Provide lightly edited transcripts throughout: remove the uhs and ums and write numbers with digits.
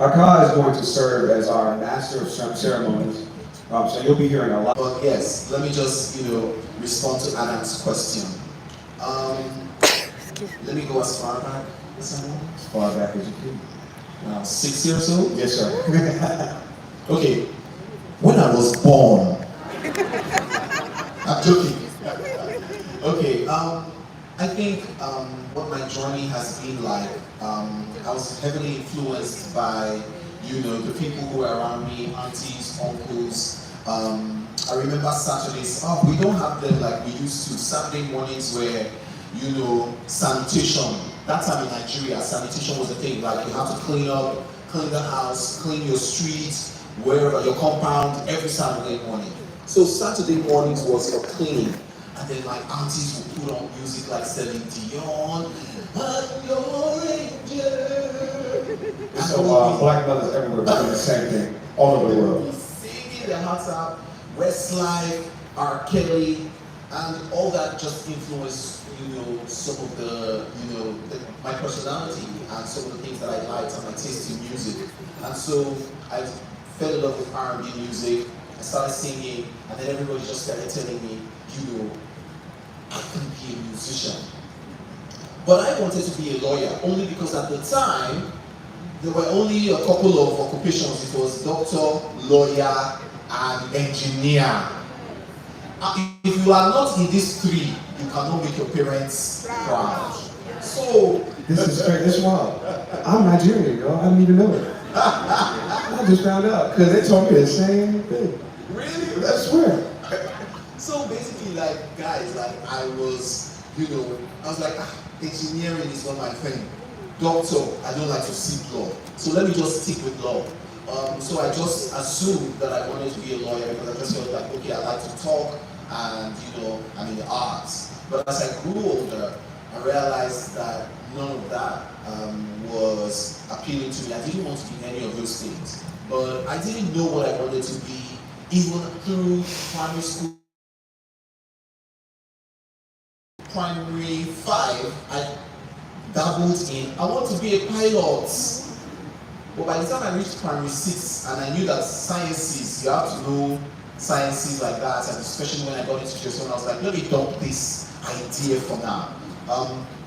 Akah is going to serve as our master of ceremonies. So you'll be hearing a lot. But yes, let me just, respond to Adam's question. Let me go as far back as I want. As far back as you can. 6 years old? Yes, sir. Okay, when I was born, I'm joking. Okay, I think what my journey has been like, I was heavily influenced by, the people who were around me, aunties, uncles. I remember Saturdays, we don't have them like we used to. Saturday mornings where, sanitation. That time in Nigeria, sanitation was a thing. Like you have to clean up, clean the house, clean your streets, wherever, your compound, every Saturday morning. So Saturday mornings was for cleaning. And then my aunties would put on music like Celine Dion, I'm your angel. So black brothers everywhere doing the same thing, all over the world. Singing their hearts out, Westlife, R. Kelly, and all that just influenced, some of my personality and some of the things that I liked and my taste in music. And so I fell in love with R&B music. I started singing, and then everybody just started telling me, I can be a musician. But I wanted to be a lawyer, only because at the time, there were only a couple of occupations. It was doctor, lawyer, and engineer. If you are not in these three, you cannot make your parents proud. So this is straight. This is wild. I'm Nigerian, yo. I didn't even know it. I just found out because they told me the same thing. Really? I swear. So basically, guys, I was, like, engineering is not my thing. Doctor, I don't like to seek law. So let me just stick with law. So I just assumed that I wanted to be a lawyer because I just felt like, okay, I like to talk and, I'm in the arts. But as I grew older, I realized that none of that was appealing to me. I didn't want to be any of those things. But I didn't know what I wanted to be, even through primary school. Primary 5, I dabbled in, I want to be a pilot. But by the time I reached primary 6, and I knew that sciences, you have to know sciences like that, and especially when I got into Jerusalem, I was like, let me dump this idea for now.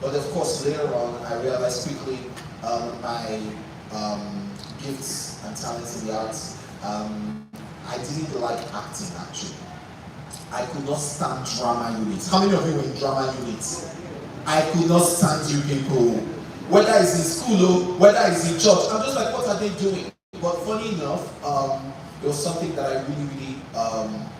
But of course, later on, I realized quickly my gifts and talents in the arts. I didn't like acting, actually. I could not stand drama units. How many of you were in drama units? I could not stand you people. Whether it's in school or whether it's in church, I'm just like, what are they doing? But funny enough, it was something that I really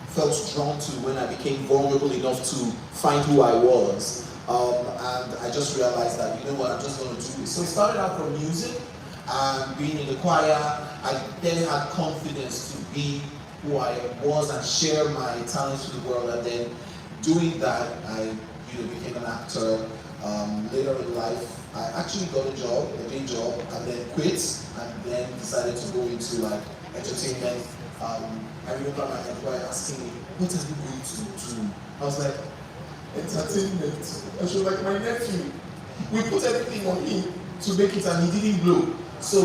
felt drawn to when I became vulnerable enough to find who I was. And I just realized that, you know what, I'm just going to do this. So it started out from music and being in the choir. I then had confidence to be who I was and share my talents to the world. And then doing that, I became an actor. Later in life, I actually got a job, a day job, and then quit, and then decided to go into entertainment. I remember my employer asking me, what are you going to do? I was like, entertainment. And she was like, my nephew. We put everything on him to make it, and he didn't blow. So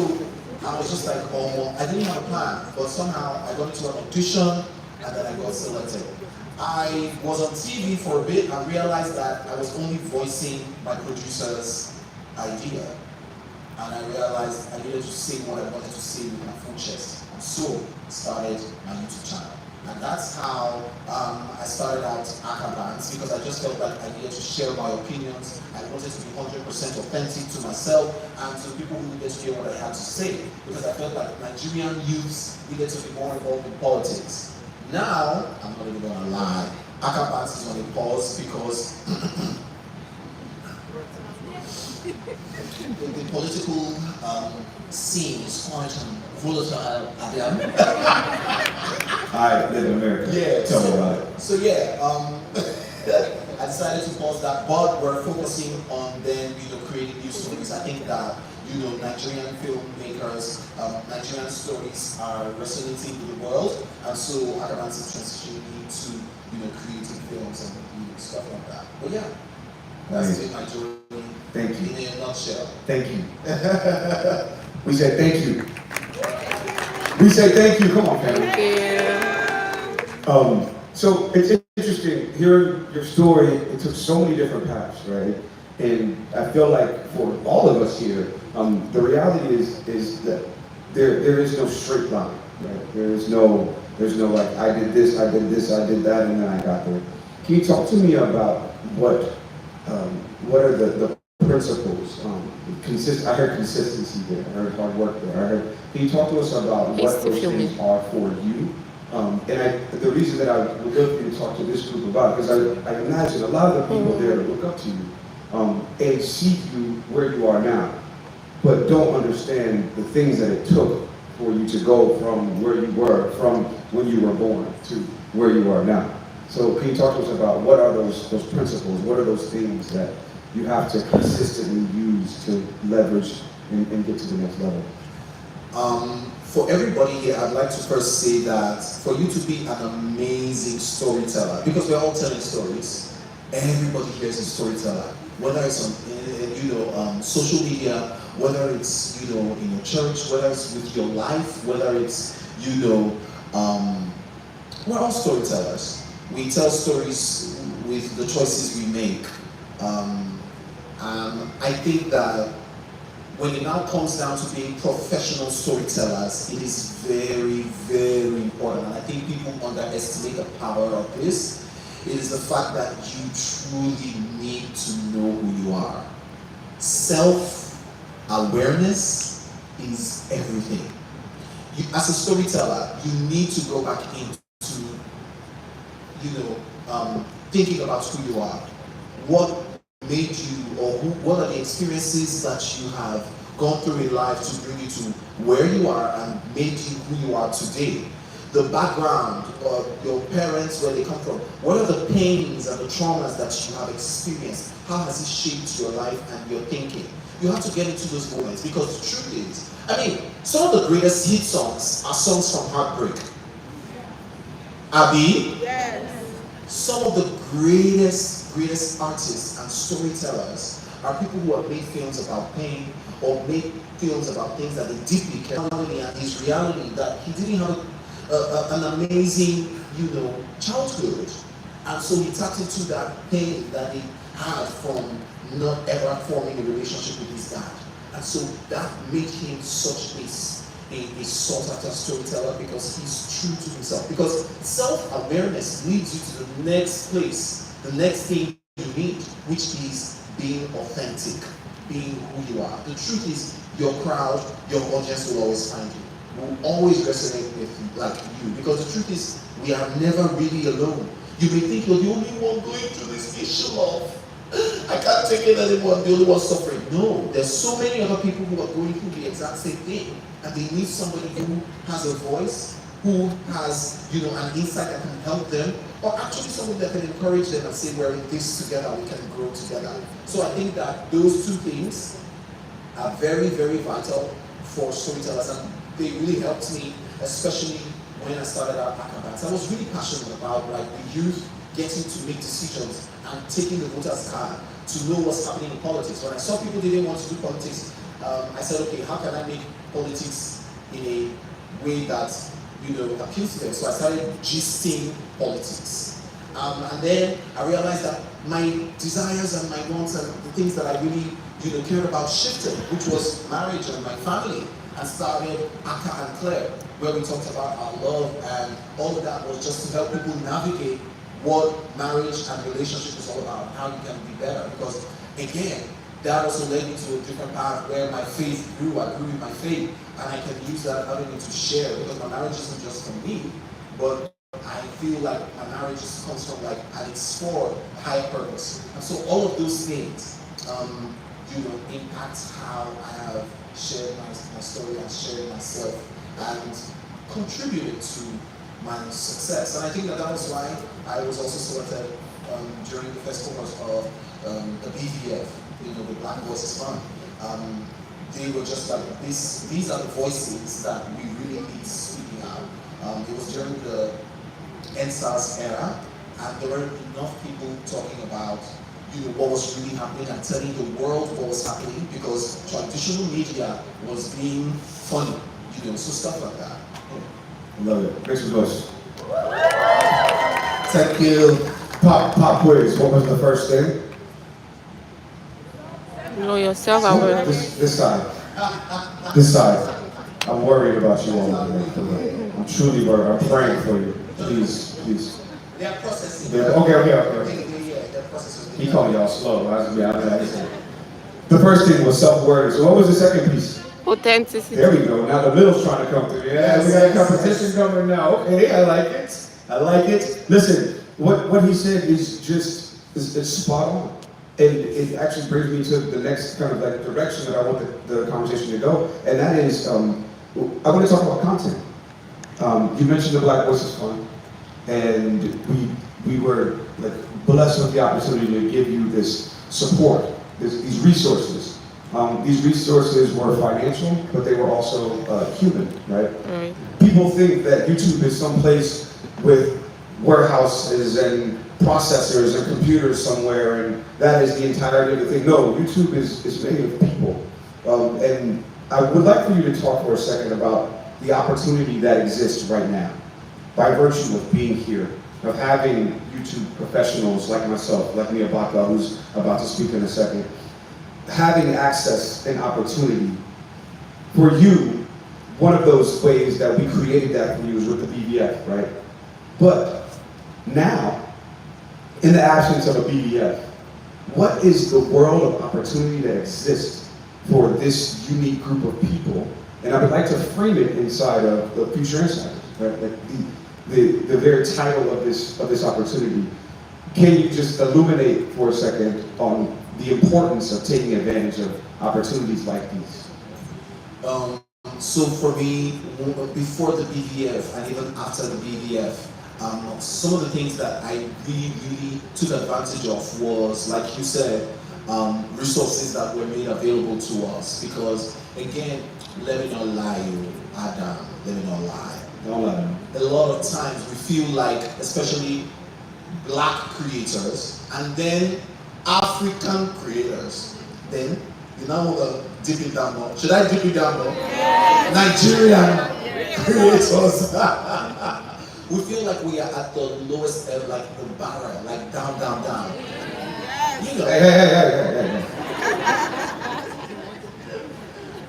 I was just like, I didn't have a plan, but somehow I got into an audition, and then I got selected. I was on TV for a bit and realized that I was only voicing my producer's idea. And I realized I needed to say what I wanted to say with my full chest. And so I started my YouTube channel. And that's how I started out Akah Nnani, because I just felt like I needed to share my opinions. I wanted to be 100% authentic to myself and to people who needed to hear what I had to say. Because I felt like Nigerian youths needed to be more involved in politics. Now, I'm not even gonna lie, Akah Nnani is on a pause because the political scene is quite volatile, Adam. I live in America. Yeah, Tell me about it. So I decided to pause that, but we're focusing on then, creating new stories. I think that, Nigerian filmmakers, Nigerian stories are resonating with the world, and so Akah Nnani is transitioning into, creating films and stuff like that. But yeah, that's been my journey. Thank you. In a nutshell. Thank you. We said thank you. We say thank you. Come on, family. Thank you. So it's interesting hearing your story. It took so many different paths, right? And I feel like for all of us here, the reality is that there is no straight line, right? There's no like I did this, I did this, I did that, and then I got there. Can you talk to me about what are the principles? I heard consistency there. I heard hard work there. Can you talk to us about what those things are for you? The reason that I would love for you to talk to this group about, because I imagine a lot of the people there look up to you and see you where you are now, but don't understand the things that it took for you to go from where you were, from when you were born to where you are now. So can you talk to us about what are those principles? What are those things that you have to consistently use to leverage and get to the next level? For everybody here, I'd like to first say that for you to be an amazing storyteller, because we're all telling stories, everybody here is a storyteller. Whether it's on, social media, whether it's, in your church, whether it's with your life, whether it's, we're all storytellers. We tell stories with the choices we make. I think that when it now comes down to being professional storytellers, it is very, very important. And I think people underestimate the power of this. It is the fact that you truly need to know who you are. Self-awareness is everything. As a storyteller, you need to go back into, thinking about who you are. What made you, or what are the experiences that you have gone through in life to bring you to where you are and made you who you are today? The background of your parents, where they come from. What are the pains and the traumas that you have experienced? How has it shaped your life and your thinking? You have to get into those moments, because the truth is, some of the greatest hit songs are songs from heartbreak. Abby? Yes. Some of the greatest artists and storytellers are people who have made films about pain or made films about things that they deeply care about, and his reality that he didn't have an amazing, childhood. And so he tapped into that pain that he had from not ever forming a relationship with his dad. And so that made him such a sought-after storyteller, because he's true to himself. Because self-awareness leads you to the next place, the next thing you need, which is being authentic, being who you are. The truth is, your crowd, your audience will always find you, will always resonate with you, because the truth is, we are never really alone. You may think you're the only one going through this issue of, I can't take it anymore, I'm the only one suffering. No, there's so many other people who are going through the exact same thing, and they need somebody who has a voice, who has, an insight that can help them, or actually someone that can encourage them and say, we're in this together, we can grow together. So I think that those two things are very, very vital for storytellers, and they really helped me, especially when I started out Akah Nnani. I was really passionate about the youth getting to make decisions and taking the voter's card to know what's happening in politics. When I saw people didn't want to do politics, I said, okay, how can I make politics in a way that appeals to them? So I started gisting politics. And then I realized that my desires and my wants and the things that I really cared about shifted, which was marriage and my family, and started Akah and Claire, where we talked about our love, and all of that was just to help people navigate what marriage and relationship is all about, how you can be better. Because again, that also led me to a different path where my faith grew. I grew in my faith, and I can use that avenue to share, because my marriage isn't just for me, but I feel like my marriage comes from and it's for a higher purpose. And so all of those things, impact how I have shared my story and shared myself and contributed to my success. And I think that was why I was also selected during the first cohort of the BVF, the Black Voices Fund. They were just these are the voices that we really need speaking out. It was during the NSAS era, and there weren't enough people talking about what was really happening and telling the world what was happening, because traditional media was being funny. So stuff like that. I love it. Next was Thank you. pop quiz. What was the first thing? Know yourself awareness. This side. This side. I'm worried about you all. I'm truly worried. I'm praying for you. Please. They're processing. Okay. They're processing. He called y'all slow. The first thing was self-awareness. So what was the second piece? Authenticity. There we go. Now the middle's trying to come through. Yeah, we got a competition coming now. Okay, I like it. Listen, what he said is just is spot on. And it actually brings me to the next kind of like direction that I want the conversation to go. And that is, I want to talk about content. You mentioned the Black Voices Fund. And we were like blessed with the opportunity to give you this support, these resources. These resources were financial, but they were also human, right? Right. People think that YouTube is someplace with warehouses and processors and computers somewhere, and that is the entirety of the thing. No, YouTube is made of people. And I would like for you to talk for a second about the opportunity that exists right now, by virtue of being here, of having YouTube professionals like myself, like me, Akah, who's about to speak in a second, having access and opportunity. For you, one of those ways that we created that for you is with the BVF, right? But now, in the absence of a BVF, what is the world of opportunity that exists for this unique group of people? And I would like to frame it inside of the Future Insiders, right? Like the very title of this opportunity. Can you just illuminate for a second on the importance of taking advantage of opportunities like these? So for me, before the BVF and even after the BVF, some of the things that I really took advantage of was, like you said, resources that were made available to us. Because again, let me not lie, Adam, let me not lie. Don't let them. A lot of times we feel like, especially Black creators and then African creators, then you now want to dip it down more. Should I dip it down more? Yes. Nigerian creators. We feel like we are at the lowest end, like the barrel, like down. You know. Hey.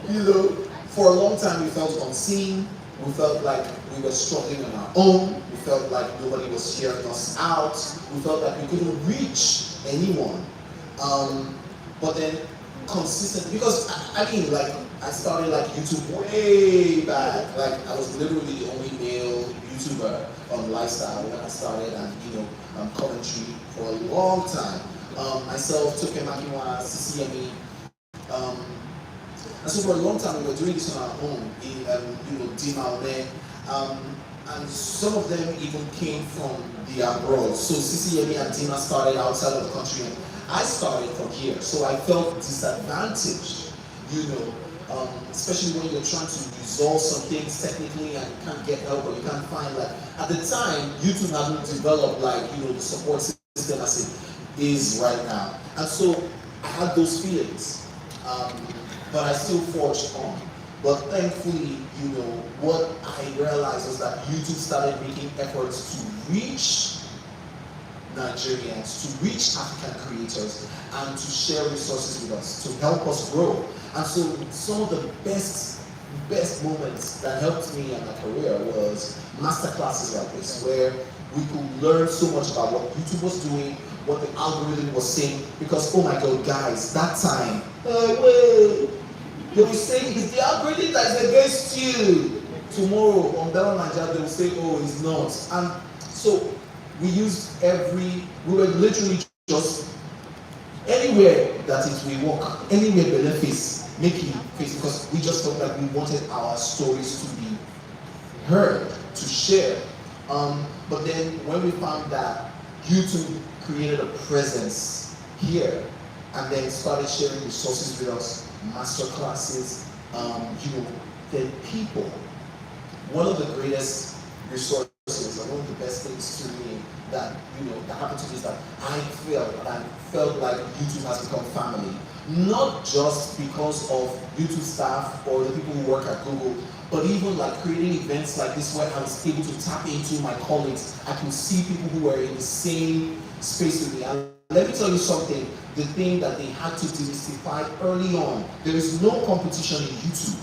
You know, for a long time we felt unseen. We felt like we were struggling on our own. We felt like nobody was hearing us out. We felt like we couldn't reach anyone. But then consistently, because I mean, like, I started like YouTube way back. Like, I was literally the only male YouTuber on lifestyle when I started, and commentary for a long time. Myself, Toke Makiwa, CCME. And so for a long time we were doing this on our own, Dimaone, and some of them even came from the abroad. So CCME and Dima started outside of the country, and I started from here. So I felt disadvantaged, especially when you're trying to resolve some things technically and you can't get help or you can't find, like, at the time, YouTube hadn't developed, like, the support system as it is right now. And so I had those feelings. But I still forged on. But thankfully, what I realized was that YouTube started making efforts to reach Nigerians, to reach African creators, and to share resources with us, to help us grow. And so some of the best moments that helped me in my career was masterclasses like this, where we could learn so much about what YouTube was doing, what the algorithm was saying, because, oh my God, guys, that time, they will say, it's the algorithm that is against you. Tomorrow, on Down Nigeria, they will say, oh, it's not. And so, we were literally just, anywhere that it will work, anywhere benefits, making face, because we just felt like we wanted our stories to be heard, to share. But then, when we found that YouTube created a presence here, and then started sharing resources with us, master classes, then people. One of the greatest resources and one of the best things to me that that happened to me is that I felt like YouTube has become family. not just because of YouTube staff or the people who work at Google, but even like creating events like this where I was able to tap into my colleagues. I could see people who were in the same space with me. And let me tell you something, the thing that they had to demystify early on, there is no competition in YouTube.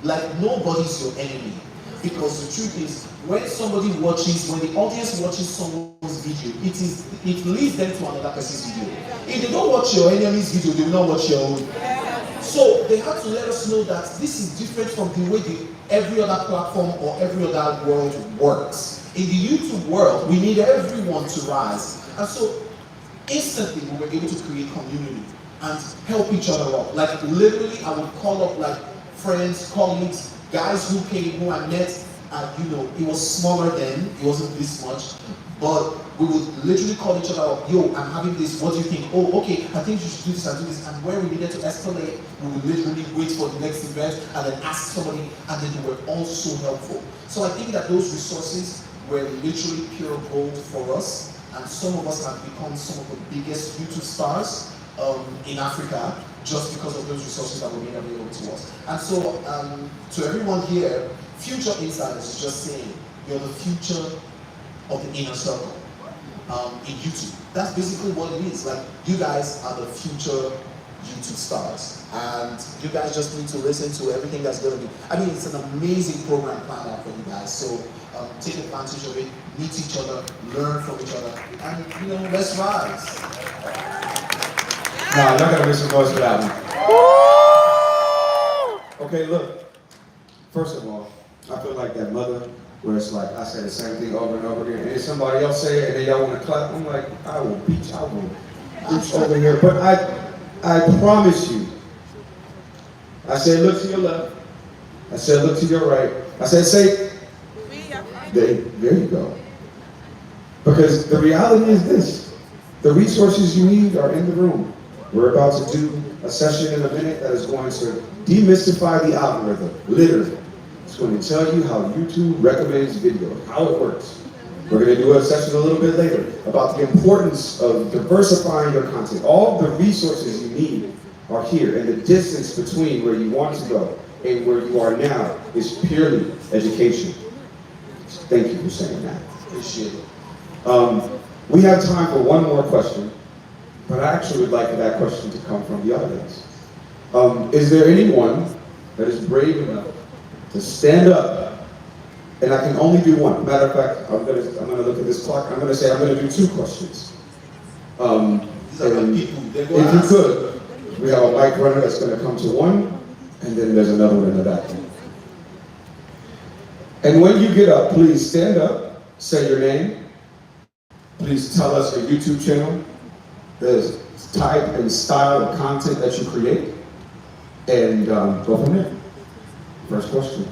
Like, nobody's your enemy. Because the truth is, when somebody watches, when the audience watches someone's video, it leads them to another person's video. If they don't watch your enemy's video, they will not watch your own. So they had to let us know that this is different from the way every other platform or every other world works. In the YouTube world, we need everyone to rise. And so instantly we were able to create community and help each other up. Like literally, I would call up like friends, colleagues, guys who came, who I met, and it was smaller then, it wasn't this much, but we would literally call each other up, yo, I'm having this, what do you think? Oh, okay, I think you should do this and do this. And where we needed to escalate, we would literally wait for the next event and then ask somebody, and then they were all so helpful. So I think that those resources were literally pure gold for us, and some of us have become some of the biggest YouTube stars in Africa just because of those resources that were made available to us. And so, to everyone here, Future Insiders is just saying, you're the future of the inner circle in YouTube. That's basically what it is. Like, you guys are the future YouTube stars, and you guys just need to listen to everything that's going to be. I mean, it's an amazing program planned out for you guys. So take advantage of it, meet each other, learn from each other, and let's rise. Nah, y'all gotta make some noise for that one. Okay, look. First of all, I feel like that mother where it's like I say the same thing over and over again, and somebody else say it, and then y'all want to clap. I'm like, I will beat y'all over here. But I promise you. I said, look to your left. I said, look to your right. I said, say. There you go. Because the reality is this: the resources you need are in the room. We're about to do a session in a minute that is going to demystify the algorithm, literally. It's going to tell you how YouTube recommends video, how it works. We're going to do a session a little bit later about the importance of diversifying your content. All the resources you need are here, and the distance between where you want to go and where you are now is purely education. Thank you for saying that. Appreciate it. We have time for one more question. But I actually would like for that question to come from the audience. Is there anyone that is brave enough to stand up? And I can only do one. Matter of fact, I'm gonna look at this clock. I'm gonna say I'm gonna do two questions. These are the people. If you could, we have a mic runner that's gonna come to one, and then there's another one in the back. And when you get up, please stand up, say your name. Please tell us your YouTube channel, the type and style of content that you create, and go from there. First question.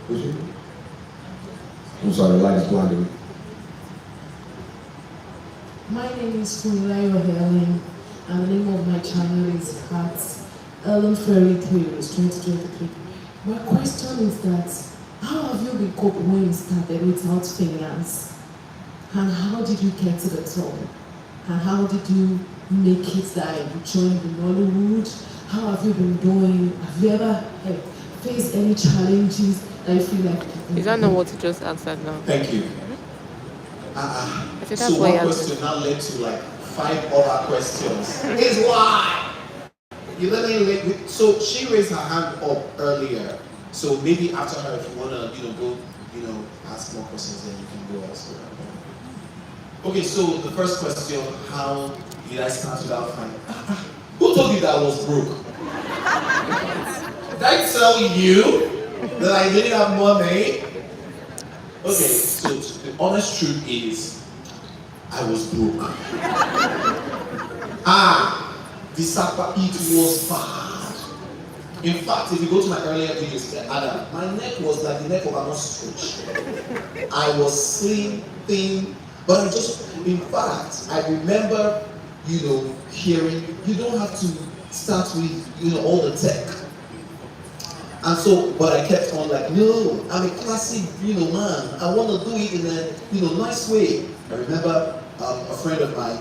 Who's you? I'm sorry, the light is blinding me. My name is Funmilayo Helen, and the name of my channel is Hearts Ellen Ferry 2023. My question is that, how have you been coping when you started without finance? And how did you get to the top? And how did you make it that you joined the Nollywood? How have you been doing? Have you ever faced any challenges that you feel like? You don't know what to just answer now. Thank you. That's So why one I question now led to like 5 other questions. Is why? So she raised her hand up earlier. So maybe after her, if you wanna, go, ask more questions, then you can go elsewhere. Okay, so the first question: how did I start without money? Who told you that I was broke? Did I tell you that I didn't have money? Okay, so the honest truth is, I was broke. The Sapa eat was bad. In fact, if you go to my earlier videos, Adam, my neck was like the neck of an ostrich. I was slim, thin, but in fact, I remember, hearing, you don't have to start with, all the tech. And so, but I kept on like, no, I'm a classic, man. I want to do it in a, nice way. I remember a friend of mine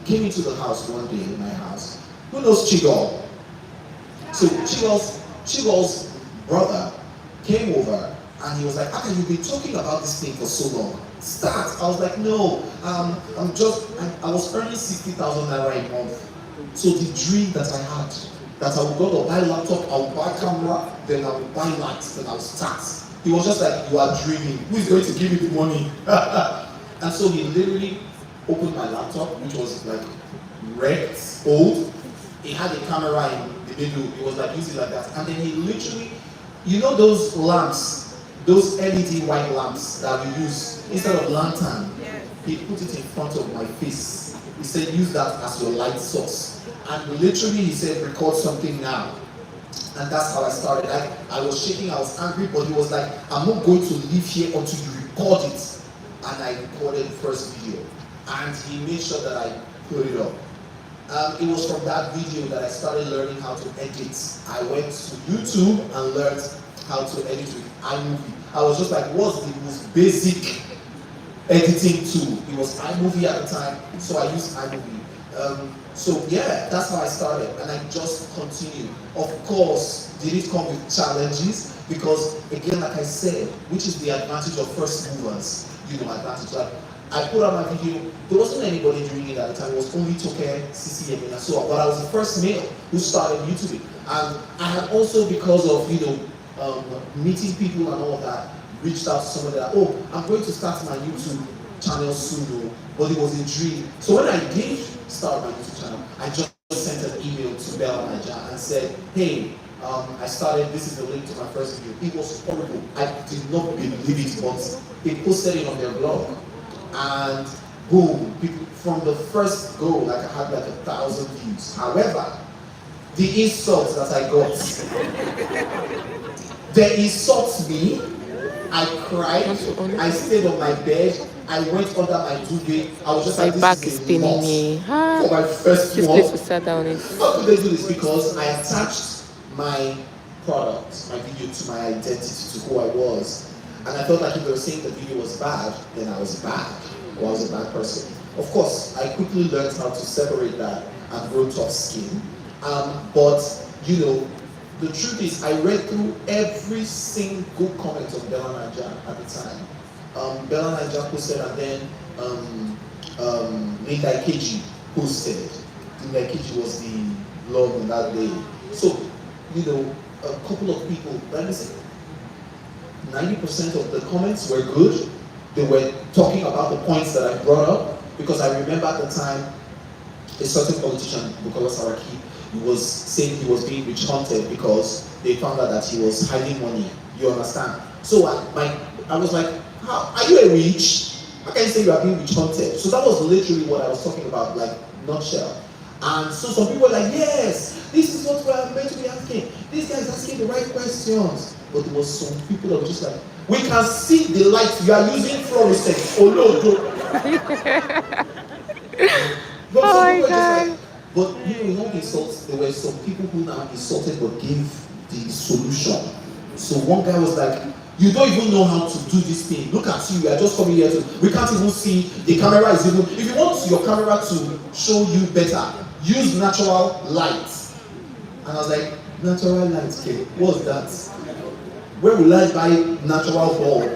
came into the house one day in my house. Who knows Chigol? So Chigol's brother came over and he was like, Akah, you've been talking about this thing for so long. Start. I was like, no, I was earning 60,000 naira a month. So the dream that I had, that I would go to buy laptop, I would buy camera, then I would buy lights, then I would start. He was just like, you are dreaming. Who is going to give you the money? And so he literally opened my laptop, which was like wrecked, old. He had a camera in the middle. He was like using it like that. And then he literally, you know those lamps, those LED white lamps that we use instead of lantern? He put it in front of my face. He said, use that as your light source. And literally he said, record something now. And that's how I started. I was shaking, I was angry, but he was like, I'm not going to leave here until you record it. And I recorded the first video. And he made sure that I put it up. It was from that video that I started learning how to edit. I went to YouTube and learned how to edit with iMovie. I was just like, what's the most basic editing tool? It was iMovie at the time, so I used iMovie. So yeah, that's how I started, and I just continued. Of course, did it come with challenges? Because again, like I said, which is the advantage of first movers, advantage. Like, I put out my video, there wasn't anybody doing it at the time, it was only Toke, CC, and so on. But I was the first male who started YouTube. And I had also, because of, meeting people and all of that, reached out to somebody that, I'm going to start my YouTube channel soon, but it was a dream. So when I did start my YouTube channel, I just sent an email to Bella Naija and said, hey, I started, this is the link to my first video. It was horrible. I did not believe it, but they posted it on their blog. And boom, from the first go, like I had like 1,000 views. However, the insults that I got, they insult me. I cried, I stayed on my bed, I went under my duvet. I was just My like, back this is is a paining lot me. for my first This one. place we sat down is. How could they do this? Because I attached my product, my video, to my identity, to who I was. And I felt like if they were saying the video was bad, then I was bad, or I was a bad person. Of course, I quickly learned how to separate that and grow tough skin. But, the truth is, I read through every single comment of Bella Naija at the time. Bella Naija posted, and then Linda Ikeji posted. Linda Ikeji was the love on that day. So, a couple of people, let me say, 90% of the comments were good. They were talking about the points that I brought up, because I remember at the time, a certain politician, Bukola Saraki, he was saying he was being witch hunted because they found out that he was hiding money. You understand? So I was like, how are you a witch? How can you say you are being witch hunted? So that was literally what I was talking about, like nutshell. And so some people were like, yes, this is what we're meant to be asking. This guy is asking the right questions. But there was some people that were just like, we can see the light. You are using fluorescent. Oh no, but Oh some my people were just God. like, but in all the insults, there were some people who now insulted but gave the solution. So one guy was like, you don't even know how to do this thing. Look at you, we are just coming here we can't even see, the camera is even, if you want your camera to show you better, use natural light. And I was like, natural light, okay, what's that? Where will I buy natural bulb?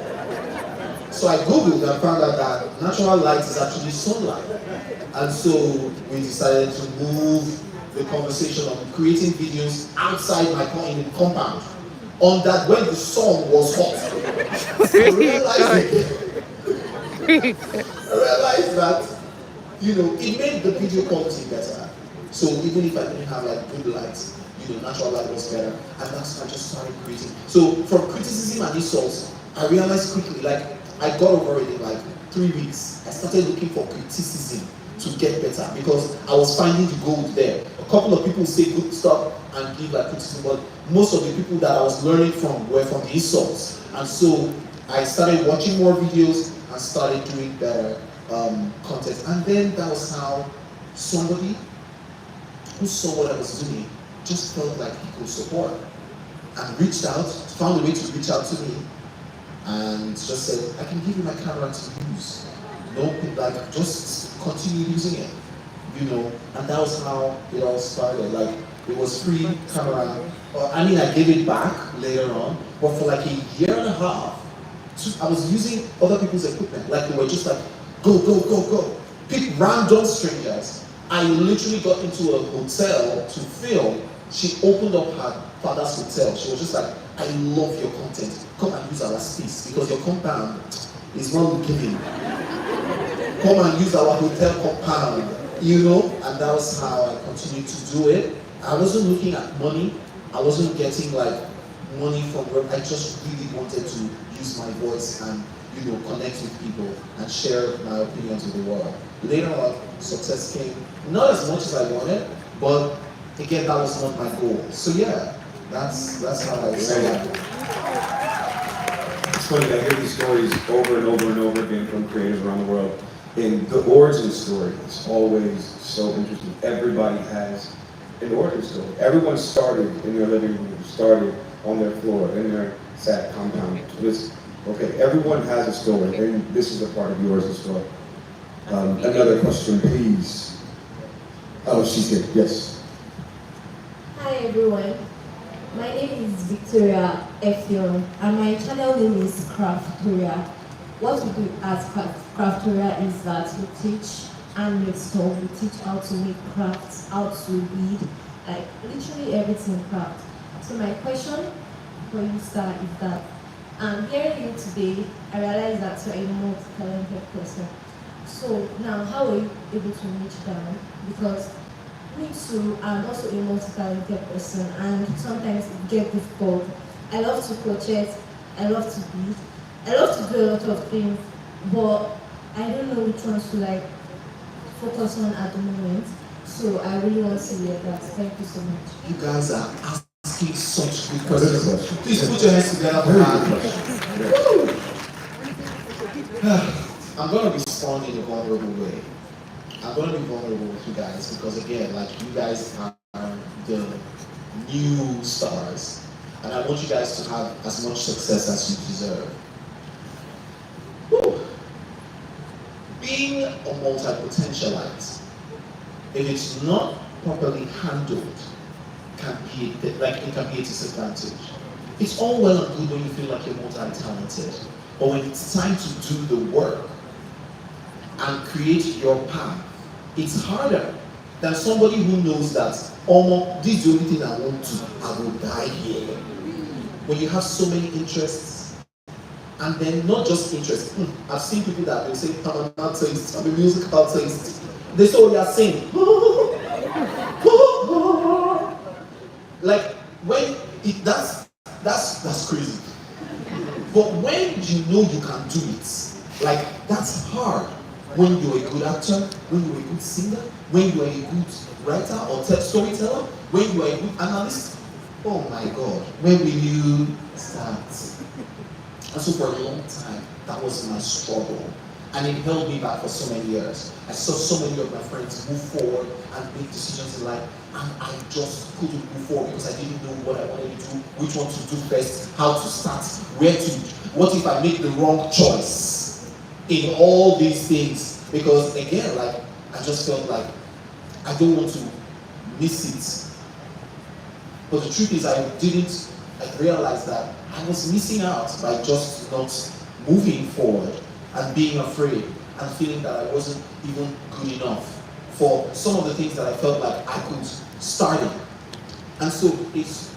So I googled and found out that natural light is actually sunlight. And so we decided to move the conversation on creating videos outside my compound. On that, when the sun was hot, I realized that, it made the video quality better. So even if I didn't have like good lights, natural light was better. And that's how I just started creating. So from criticism and insults, I realized quickly, like, I got over it in like 3 weeks. I started looking for criticism to get better, because I was finding the gold there. A couple of people say good stuff and give like criticism, but most of the people that I was learning from were from the insults. And so I started watching more videos and started doing better content. And then that was how somebody who saw what I was doing just felt like he could support and reached out, found a way to reach out to me, and just said, I can give you my camera to use. No, like just continue using it, you know. And that was how it all started. Like it was free camera. I mean, I gave it back later on, but for like a year and a half, I was using other people's equipment. Like they were just like, go, go, go, go. Pick random strangers. I literally got into a hotel to film. She opened up her father's hotel. She was just like, I love your content. Come and use our space because your compound is not giving. Come and use our hotel compound, you know? And that was how I continued to do it. I wasn't looking at money. I wasn't getting like money from where I just really wanted to use my voice and, you know, connect with people and share my opinions with the world. Later on, success came, not as much as I wanted, but again, that was not my goal. So yeah, that's how I say it. It's funny that I hear these stories over and over and over again from creators around the world. And the origin story is always so interesting. Everybody has an origin story. Everyone started in their living room, started on their floor, in their sad compound. Okay, everyone has a story, and this is a part of yours as well. Another question, please. Oh, she's here, yes. Hi everyone, my name is Victoria Effion and my channel name is Craftoria. What we do at Craftoria is that we teach handmade stuff, we teach how to make crafts, how to read, like literally everything craft. So my question for you, sir, is that hearing you today, I realize that you're a multi-talented person. So now, how are you able to reach down? Because me too, I'm also a multi-talented person, and sometimes it gets difficult. I love to crochet, I love to bead, I love to do a lot of things, but I don't know which ones to like focus on at the moment. So I really want to hear that. Thank you so much. You guys are asking such good questions. Please put your hands together for that. I'm going to respond in a vulnerable way. I'm going to be vulnerable with you guys because, again, like you guys are the new stars, and I want you guys to have as much success as you deserve. Woo. Being a multi-potentialite, if it's not properly handled, it can be a disadvantage. It's all well and good when you feel like you're multi-talented, but when it's time to do the work and create your path, it's harder than somebody who knows that, this is the only thing I want to, I will die here. When you have so many interests, and then not just interests, I've seen people that will say, I'm an artist, I'm a musical artist. They say, oh, you're singing. Like, when, that's crazy. But when you know you can do it, like, that's hard. When you're a good actor, when you're a good singer, when you're a good writer or storyteller, when you're a good analyst, oh my God, when will you start? And so for a long time, that was my struggle. And it held me back for so many years. I saw so many of my friends move forward and make decisions in life, and I just couldn't move forward because I didn't know what I wanted to do, which one to do first, how to start, what if I make the wrong choice in all these things? Because again, like, I just felt like I don't want to miss it. But the truth is, I realized that I was missing out by just not moving forward and being afraid and feeling that I wasn't even good enough for some of the things that I felt like I could start in. And so it's,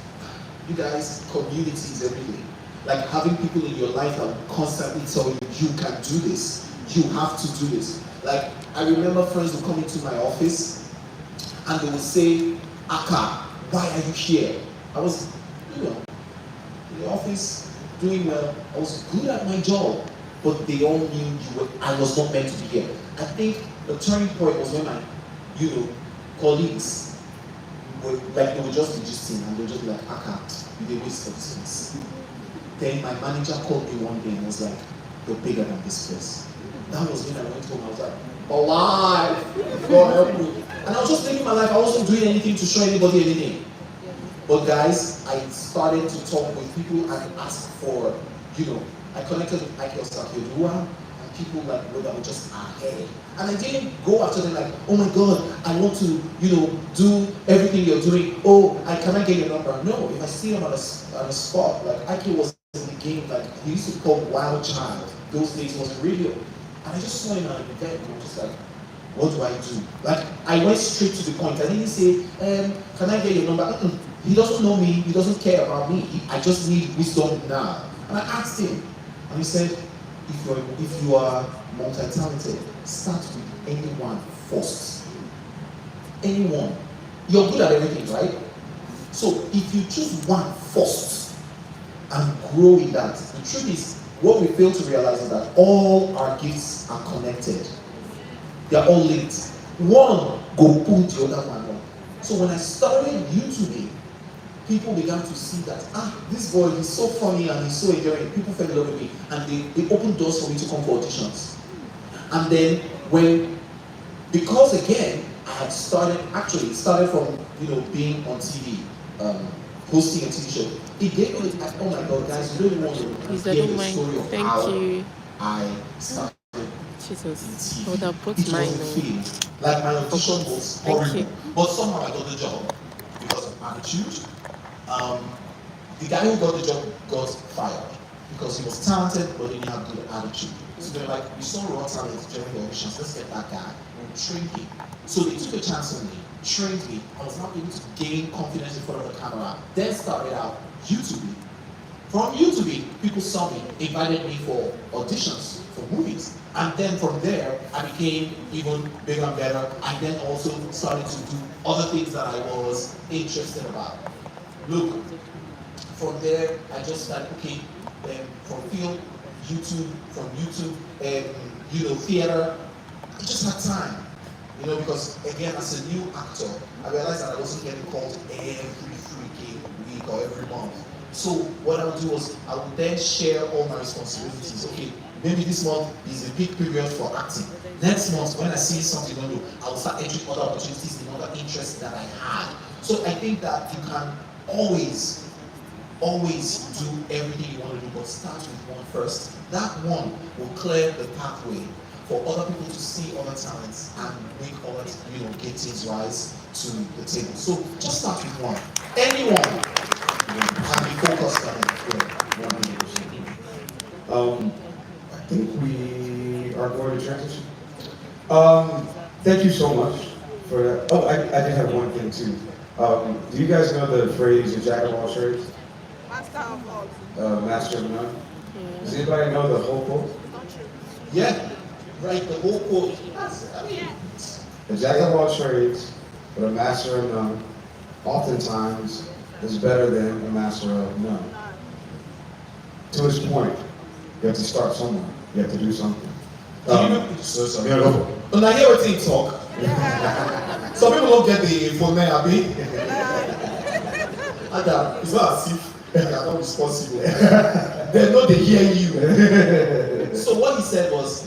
you guys, community is everything. Like having people in your life that will constantly tell you, you can do this, you have to do this. Like, I remember friends would come into my office and they would say, Akah, why are you here? I was, in the office, doing well. I was good at my job, but they all knew I was not meant to be here. I think the turning point was when my, colleagues were like, they would just be gisting and they would just be like, Akah, you did waste for this place. Then my manager called me one day and was like, you're bigger than this place. That was when I went home. I was like, alive, God help me. And I was just living my life. I wasn't doing anything to show anybody anything. But guys, I started to talk with people and ask for, I connected with Akah Nnani and people like that were just ahead. And I didn't go after them like, oh my God, I want to, do everything you're doing. Oh, can I get your number? No, if I see him on a spot, like Akah was in the game, like he used to call Wild Child. Those days was radio. And I just saw him at an event and I was just like, what do I do? Like, I went straight to the point. I didn't say, can I get your number? He doesn't know me. He doesn't care about me. I just need wisdom now. And I asked him, and he said, if you are multi-talented, start with anyone first. Anyone. You're good at everything, right? So if you choose one first and grow in that, the truth is, what we fail to realize is that all our gifts are connected. They are all linked. One go pull the other one up. So when I started YouTube, people began to see that, this boy is so funny and he's so endearing. People fell in love with me and they opened doors for me to come for auditions. And then because again, I had started from, being on TV, hosting a TV show. It gave me like, oh my God, guys, you don't want to hear the story of how I started. Jesus, I would have put mine on. Like my audition was horrible, but somehow I got the job because of attitude. The guy who got the job got fired because he was talented but he didn't have good attitude. So they're like, we saw raw talent during the auditions, let's get that guy and train him. So they took a chance on me, trained me. I was not able to gain confidence in front of the camera. Then started out YouTube. From YouTube, people saw me, invited me for auditions for movies. And then from there, I became even bigger and better. I then also started to do other things that I was interested about. Look, from there, I just started, from film, YouTube, from YouTube, theater. I just had time, because again, as a new actor, I realized that I wasn't getting called every freaking week or every month. So what I would do was, I would then share all my responsibilities. Okay, maybe this month is a peak period for acting. Next month, when I see something I do, I will start entering other opportunities in other interests that I had. So I think that you can always do everything you want to do, but start with one first. That one will clear the pathway for other people to see other talents and make others, get things rise to the table. So just start with one. Anyone can be focused on it. I think we are going to transition. Thank you so much for that. Oh, I did have one thing too. Do you guys know the phrase, "a jack of all trades"? Master of none. Does anybody know the whole quote? Yeah, right, the whole quote. A jack of all trades, but a master of none, oftentimes is better than a master of none. To his point, you have to start somewhere. You have to do something. When I hear a thing talk, some people don't get the phone there, Abi. It's not as if they are not responsible. They know they hear you. So what he said was,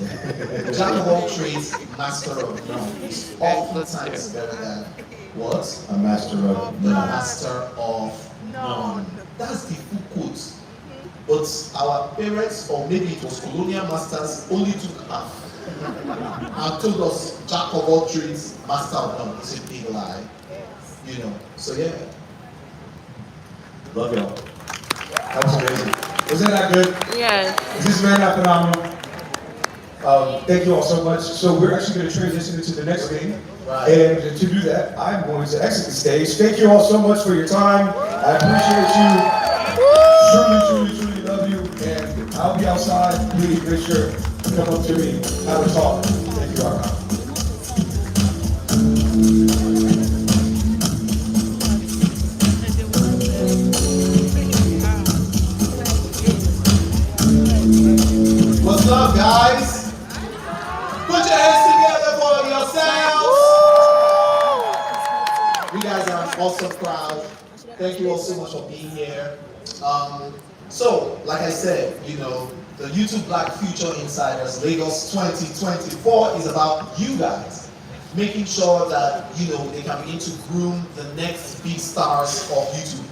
jack of all trades, master of none is oftentimes better than what? A master of The none. master of none. That's the full quote. But our parents, or maybe it was colonial masters, only took half and told us jack of all trades, master of none. It's a big lie. So yeah. Love y'all. That was amazing. Wasn't that good? Yes. Is this man not phenomenal? Thank you all so much. So we're actually going to transition into the next thing. Right. And to do that, I'm going to exit the stage. Thank you all so much for your time. I appreciate you. Truly love you. And I'll be outside. Please make sure to come up to me, have a talk. Thank you, Akah. What's up, guys? Put your hands together for yourselves. You guys are an awesome crowd. Thank you all so much for being here. So, like I said, the YouTube Black Future Insiders Lagos 2024 is about you guys. Making sure that, they can begin to groom the next big stars of YouTube.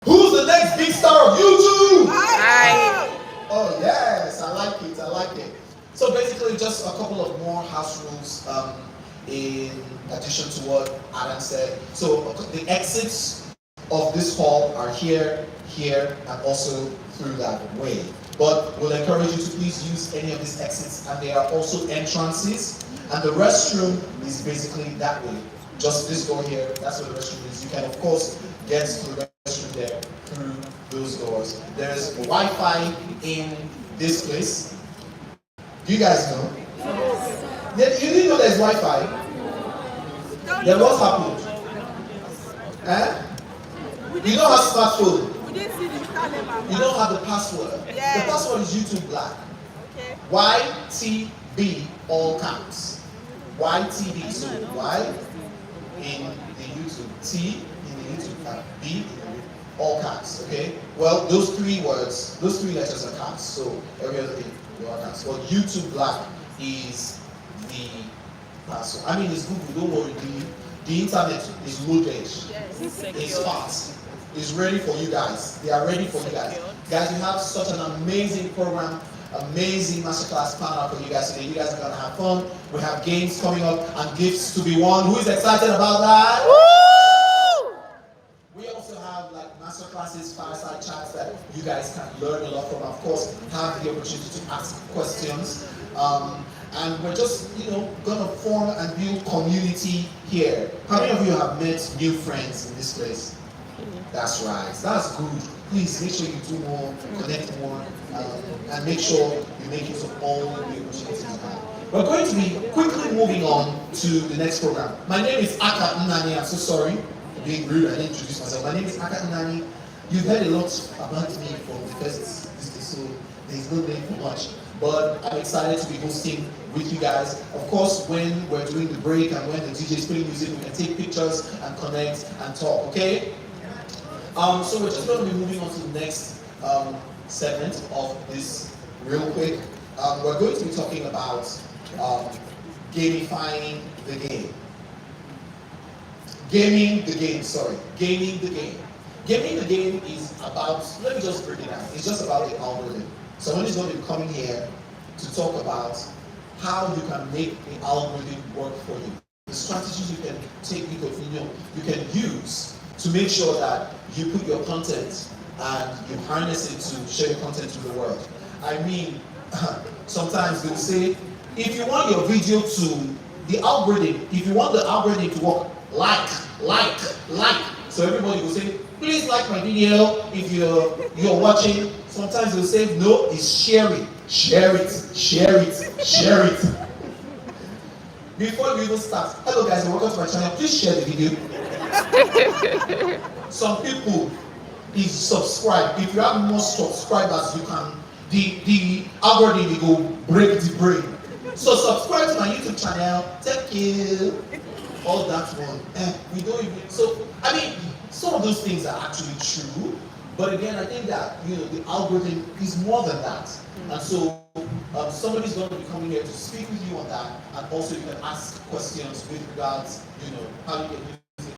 Who's the next big star of YouTube? Hi. Oh yes, I like it. So basically, house rules in addition to what Adam said. So the exits of this hall are here, here, and also through that way. But we'll encourage you to please use any of these exits, and there are also entrances. And the restroom is basically that way. Just this door here, that's where the restroom is. You can, of course, get to the restroom there through those doors. There's Wi-Fi in this place. Do you guys know? Yes. You didn't know there's Wi-Fi? Then what happened? Eh? You don't have smartphone. You don't have the password. Yes. The password is YouTube Black. Okay. YTB all caps. YTB. So Y in the YouTube, T in the YouTube cap, B in the all caps. Okay. Well, those three words, those three letters are caps. So every other thing they are caps. But YouTube Black is the password. I mean, it's Google. Don't worry. The internet is loaded. Yes. It's fast. Is ready for you guys. They are ready for you guys. Guys, we have such an amazing program, amazing masterclass planned out for you guys today. You guys are gonna have fun. We have games coming up and gifts to be won. Who is excited about that? Woo! We also have like masterclasses, fireside chats that you guys can learn a lot from. Of course, have the opportunity to ask questions. And we're just, gonna form and build community here. How many of you have met new friends in this place? That's right. That's good. Please make sure you do more, connect more, and make sure you make use of all the opportunities you have. We're going to be quickly moving on to the next program. My name is Akah Nnani. I'm so sorry for being rude. I didn't introduce myself. My name is Akah Nnani. You've heard a lot about me from the first day, so there's no name for much. But I'm excited to be hosting with you guys. Of course, when we're doing the break and when the DJ is playing music, we can take pictures and connect and talk, okay? So we're just going to be moving on to the next segment of this real quick. We're going to be talking about gamifying the game. Gaming the game. Gaming the game is about, let me just break it down. It's just about the algorithm. Someone is going to be coming here to talk about how you can make the algorithm work for you. The strategies you can take, you can use to make sure that you put your content and you harness it to share your content to the world. I mean, sometimes they'll say, if you want your video to, the algorithm, if you want the algorithm to work, like. So everybody will say, please like my video if you're watching. Sometimes they'll say, no, it's sharing. Share it. Before you even start, hello guys, welcome to my channel. Please share the video. Some people is subscribe. If you have more subscribers, you can the algorithm will go break the brain. So subscribe to my YouTube channel. Thank you. All that one. We don't even. So I mean, some of those things are actually true. But again, I think that the algorithm is more than that. And so somebody's going to be coming here to speak with you on that, and also you can ask questions with regards, how you can